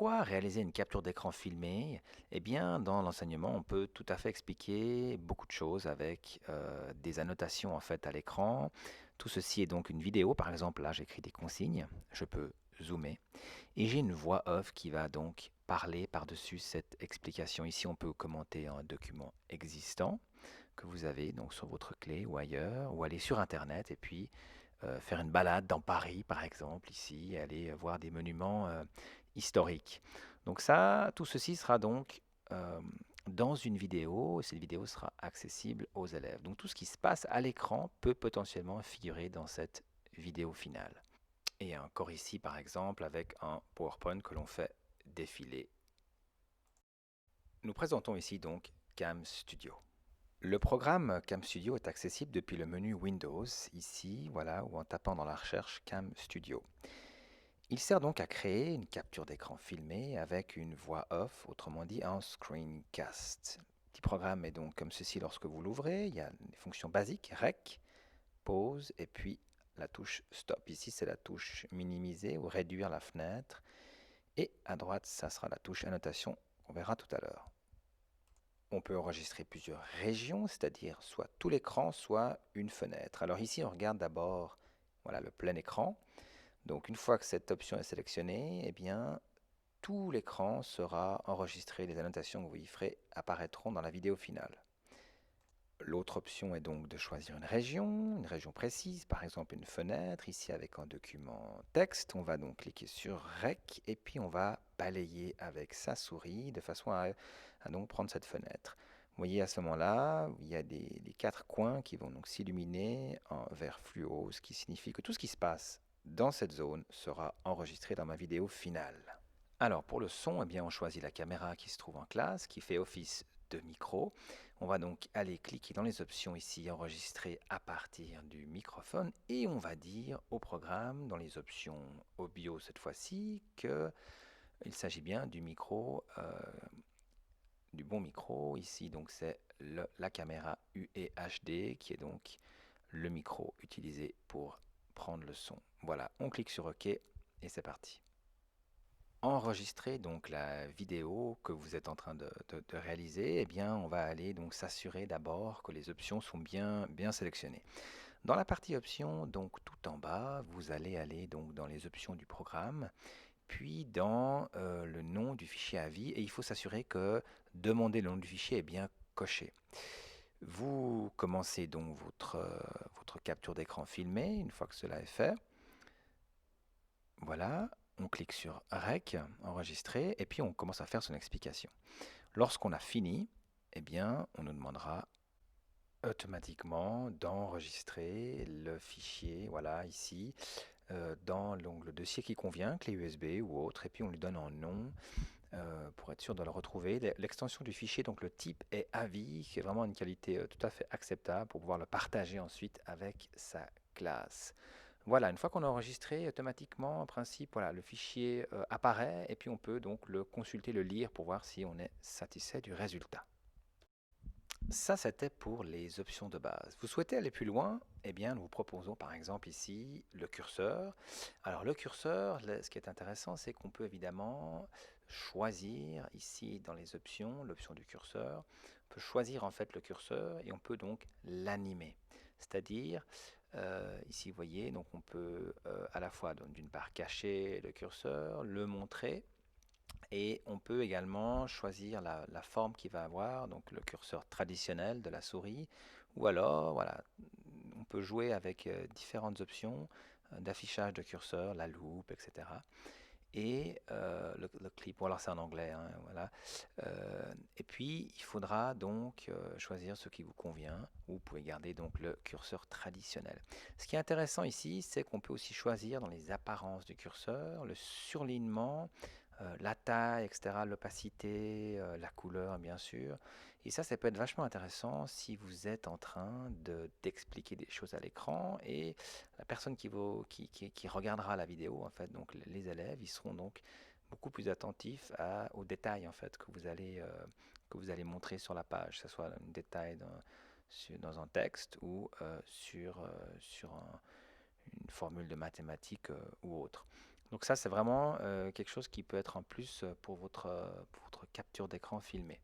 Pourquoi réaliser une capture d'écran filmée? Eh bien, dans l'enseignement, on peut tout à fait expliquer beaucoup de choses avec des annotations en fait à l'écran. Tout ceci est donc une vidéo. Par exemple, là, j'écris des consignes. Je peux zoomer et j'ai une voix off qui va donc parler par-dessus cette explication. Ici, on peut commenter un document existant que vous avez donc sur votre clé ou ailleurs, ou aller sur Internet et puis faire une balade dans Paris, par exemple, ici, aller voir des monuments historiques. Donc ça, tout ceci sera donc euh, dans une vidéo, et cette vidéo sera accessible aux élèves. Donc tout ce qui se passe à l'écran peut potentiellement figurer dans cette vidéo finale. Et encore ici, par exemple, avec un PowerPoint que l'on fait défiler. Nous présentons ici donc Cam Studio. Le programme Cam Studio est accessible depuis le menu Windows, ici, voilà, ou en tapant dans la recherche Cam Studio. Il sert donc à créer une capture d'écran filmée avec une voix off, autrement dit un screencast. Le petit programme est donc comme ceci lorsque vous l'ouvrez. Il y a des fonctions basiques, REC, pause, et puis la touche stop. Ici, c'est la touche minimiser ou réduire la fenêtre. Et à droite, ça sera la touche annotation qu'on verra tout à l'heure. On peut enregistrer plusieurs régions, c'est-à-dire soit tout l'écran, soit une fenêtre. Alors ici, on regarde d'abord voilà, le plein écran. Donc une fois que cette option est sélectionnée, eh bien, tout l'écran sera enregistré. Les annotations que vous y ferez apparaîtront dans la vidéo finale. L'autre option est donc de choisir une région précise, par exemple une fenêtre, ici avec un document texte. On va donc cliquer sur REC et puis on va balayer avec sa souris de façon à donc prendre cette fenêtre. Vous voyez à ce moment-là, il y a les quatre coins qui vont donc s'illuminer en vert fluo, ce qui signifie que tout ce qui se passe dans cette zone sera enregistré dans ma vidéo finale. Alors pour le son, eh bien, on choisit la caméra qui se trouve en classe, qui fait office de micro. On va donc aller cliquer dans les options ici, enregistrer à partir du microphone, et on va dire au programme, dans les options audio cette fois-ci, qu'il s'agit bien du micro, du bon micro. Ici, donc c'est la caméra UEHD, qui est donc le micro utilisé pour prendre le son. Voilà, on clique sur OK et c'est parti. Enregistrer donc la vidéo que vous êtes en train de réaliser, eh bien, on va aller donc s'assurer d'abord que les options sont bien sélectionnées. Dans la partie options, donc tout en bas, vous allez aller donc dans les options du programme, puis dans le nom du fichier à vie, et il faut s'assurer que demander le nom du fichier est bien coché. Vous commencez donc votre capture d'écran filmée, une fois que cela est fait. Voilà, on clique sur REC, enregistrer, et puis on commence à faire son explication. Lorsqu'on a fini, eh bien, on nous demandera automatiquement d'enregistrer le fichier, voilà, ici, dans le dossier qui convient, clé USB ou autre, et puis on lui donne un nom pour être sûr de le retrouver. L'extension du fichier, donc le type est AVI, qui est vraiment une qualité tout à fait acceptable pour pouvoir le partager ensuite avec sa classe. Voilà, une fois qu'on a enregistré, automatiquement, en principe, voilà, le fichier apparaît et puis on peut donc le consulter, le lire pour voir si on est satisfait du résultat. Ça, c'était pour les options de base. Vous souhaitez aller plus loin? Eh bien, nous vous proposons par exemple ici le curseur. Alors le curseur, ce qui est intéressant, c'est qu'on peut évidemment choisir ici dans les options, l'option du curseur. On peut choisir en fait le curseur et on peut donc l'animer. C'est-à-dire, ici vous voyez, donc on peut à la fois d'une part cacher le curseur, le montrer, et on peut également choisir la forme qu'il va avoir, donc le curseur traditionnel de la souris, ou alors voilà, on peut jouer avec différentes options d'affichage de curseur, la loupe, etc. Et le clip, ou alors c'est en anglais, hein, voilà. Et puis il faudra donc choisir ce qui vous convient, ou vous pouvez garder donc le curseur traditionnel. Ce qui est intéressant ici, c'est qu'on peut aussi choisir dans les apparences du curseur, le surlignement, la taille, etc., l'opacité, la couleur bien sûr. Et ça peut être vachement intéressant si vous êtes en train d'expliquer des choses à l'écran, et la personne qui regardera la vidéo, en fait, donc les élèves, ils seront donc beaucoup plus attentifs aux détails en fait que vous allez montrer sur la page, que ce soit un détail dans un texte ou sur une formule de mathématiques ou autre. Donc ça, c'est vraiment quelque chose qui peut être en plus pour votre capture d'écran filmée.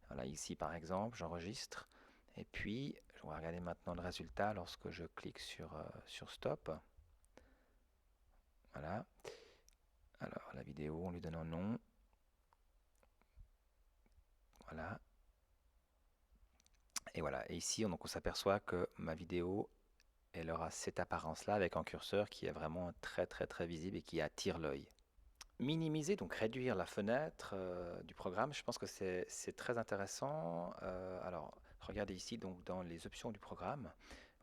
Voilà, ici par exemple, j'enregistre et puis je vais regarder maintenant le résultat lorsque je clique sur Stop. Voilà. Alors la vidéo, on lui donne un nom. Voilà. Et voilà. Et ici, donc, on s'aperçoit que ma vidéo, elle aura cette apparence-là avec un curseur qui est vraiment très visible et qui attire l'œil. Minimiser, donc réduire la fenêtre du programme, je pense que c'est très intéressant. Alors, regardez ici, donc dans les options du programme,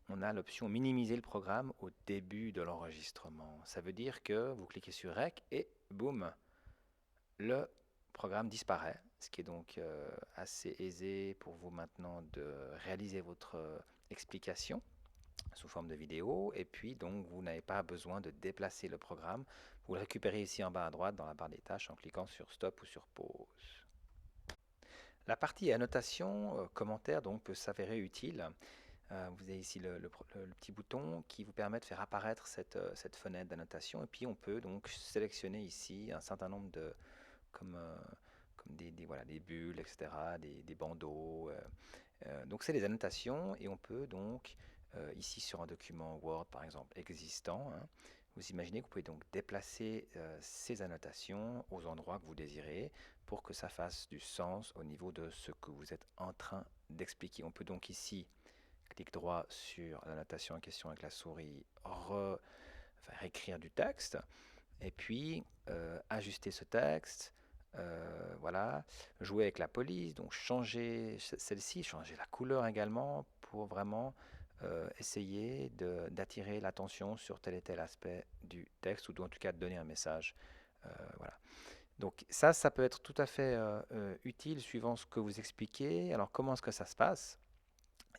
on a l'option minimiser le programme au début de l'enregistrement. Ça veut dire que vous cliquez sur Rec et boum, le programme disparaît, ce qui est donc assez aisé pour vous maintenant de réaliser votre explication sous forme de vidéo, et puis donc vous n'avez pas besoin de déplacer le programme. Vous le récupérez ici en bas à droite dans la barre des tâches en cliquant sur Stop ou sur Pause. La partie annotation, commentaires donc peut s'avérer utile. Vous avez ici le petit bouton qui vous permet de faire apparaître cette fenêtre d'annotation, et puis on peut donc sélectionner ici un certain nombre de comme, comme voilà, des bulles, etc., des bandeaux. Donc c'est des annotations et on peut donc, ici sur un document Word par exemple existant, hein, vous imaginez que vous pouvez donc déplacer ces annotations aux endroits que vous désirez pour que ça fasse du sens au niveau de ce que vous êtes en train d'expliquer. On peut donc ici, clic droit sur l'annotation en question avec la souris, réécrire du texte et puis ajuster ce texte. Voilà, jouer avec la police, donc changer celle-ci, changer la couleur également pour vraiment essayer d'attirer l'attention sur tel et tel aspect du texte ou en tout cas de donner un message. Voilà. Donc ça peut être tout à fait utile suivant ce que vous expliquez. Alors comment est-ce que ça se passe?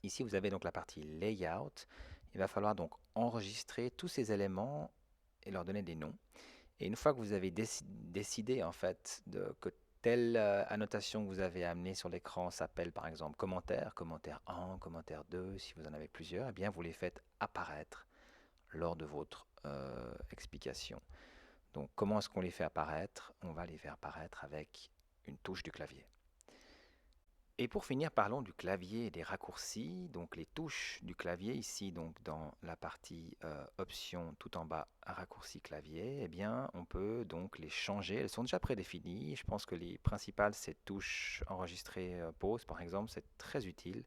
Ici vous avez donc la partie layout. Il va falloir donc enregistrer tous ces éléments et leur donner des noms. Et une fois que vous avez décidé en fait que telle annotation que vous avez amenée sur l'écran s'appelle par exemple commentaire, commentaire 1, commentaire 2, si vous en avez plusieurs, eh bien vous les faites apparaître lors de votre explication. Donc comment est-ce qu'on les fait apparaître? On va les faire apparaître avec une touche du clavier. Et pour finir, parlons du clavier et des raccourcis. Donc les touches du clavier, ici donc dans la partie options tout en bas, raccourcis clavier, eh bien on peut donc les changer. Elles sont déjà prédéfinies. Je pense que les principales, c'est touche enregistrer pause par exemple, c'est très utile.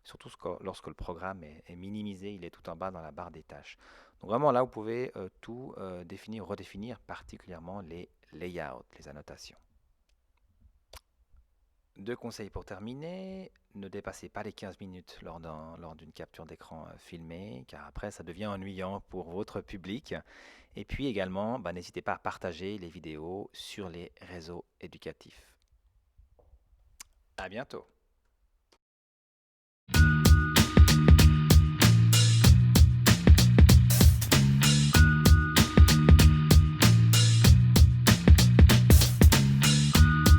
Surtout lorsque le programme est minimisé, il est tout en bas dans la barre des tâches. Donc vraiment là, vous pouvez tout définir, redéfinir, particulièrement les layouts, les annotations. Deux conseils pour terminer, ne dépassez pas les 15 minutes lors d'une capture d'écran filmée, car après ça devient ennuyant pour votre public. Et puis également, n'hésitez pas à partager les vidéos sur les réseaux éducatifs. À bientôt.